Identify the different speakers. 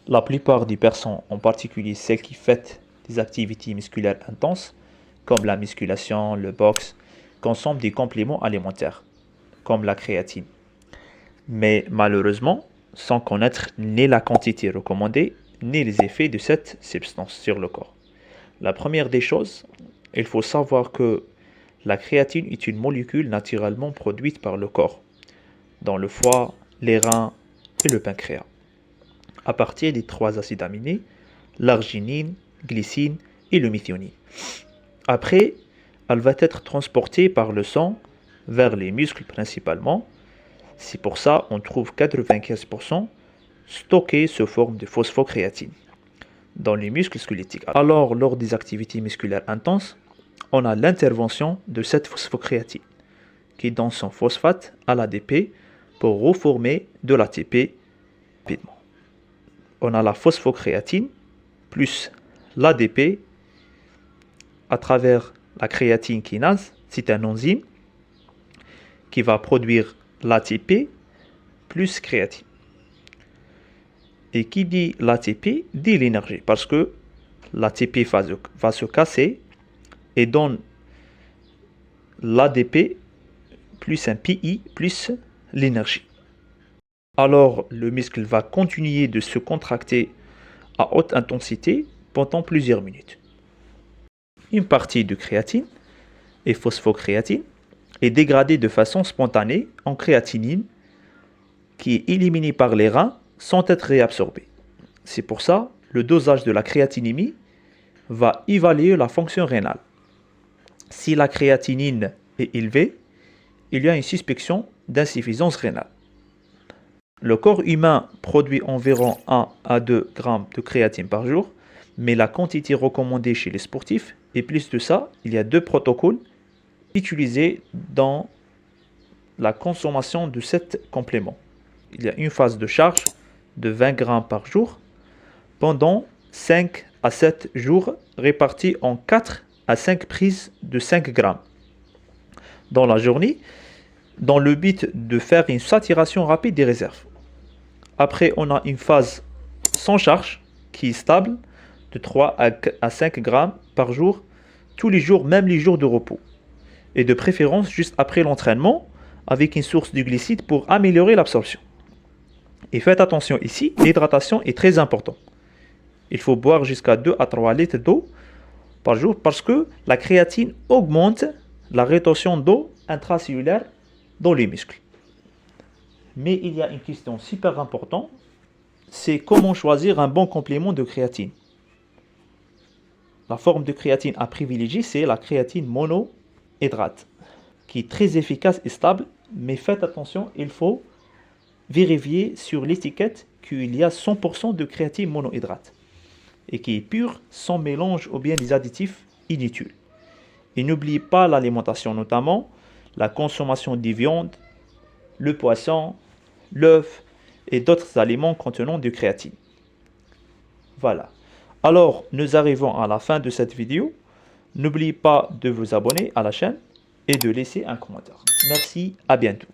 Speaker 1: La plupart des personnes, en particulier celles qui font des activités musculaires intenses, comme la musculation, le boxe, consomment des compléments alimentaires, comme la créatine. Mais malheureusement, sans connaître ni la quantité recommandée, ni les effets de cette substance sur le corps. La première des choses, il faut savoir que la créatine est une molécule naturellement produite par le corps, dans le foie, les reins et le pancréas, à partir des trois acides aminés, l'arginine, glycine et le méthionine. Après, elle va être transportée par le sang vers les muscles principalement. C'est pour ça qu'on trouve 95% stocké sous forme de phosphocréatine dans les muscles squelettiques. Alors, lors des activités musculaires intenses, on a l'intervention de cette phosphocréatine qui donne son phosphate à l'ADP pour reformer de l'ATP rapidement. On a la phosphocréatine plus l'ADP à travers la créatine kinase, c'est un enzyme qui va produire l'ATP plus créatine. Et qui dit l'ATP dit l'énergie, parce que l'ATP va se casser et donne l'ADP plus un PI plus l'énergie. Alors le muscle va continuer de se contracter à haute intensité pendant plusieurs minutes. Une partie de créatine et phosphocréatine est dégradée de façon spontanée en créatinine qui est éliminée par les reins sans être réabsorbée. C'est pour ça le dosage de la créatinémie va évaluer la fonction rénale. Si la créatinine est élevée, il y a une suspicion d'insuffisance rénale. Le corps humain produit environ 1 à 2 grammes de créatine par jour, mais la quantité recommandée chez les sportifs est plus de ça. Il y a 2 protocoles utilisés dans la consommation de cet complément. Il y a une phase de charge de 20 grammes par jour pendant 5 à 7 jours répartis en 4 à 5 prises de 5 grammes dans la journée dans le but de faire une saturation rapide des réserves. Après, on a une phase sans charge qui est stable de 3 à 5 grammes par jour tous les jours, même les jours de repos. Et de préférence juste après l'entraînement avec une source de glucides pour améliorer l'absorption. Et faites attention ici, l'hydratation est très importante. Il faut boire jusqu'à 2 à 3 litres d'eau par jour parce que la créatine augmente la rétention d'eau intracellulaire dans les muscles. Mais il y a une question super importante, c'est comment choisir un bon complément de créatine. La forme de créatine à privilégier, c'est la créatine monohydrate, qui est très efficace et stable, mais faites attention, il faut vérifier sur l'étiquette qu'il y a 100% de créatine monohydrate et qui est pure, sans mélange ou bien des additifs inutiles. Et n'oubliez pas l'alimentation, notamment la consommation des viandes, le poisson, l'œuf et d'autres aliments contenant de créatine. Voilà. Alors, nous arrivons à la fin de cette vidéo. N'oubliez pas de vous abonner à la chaîne et de laisser un commentaire. Merci, à bientôt.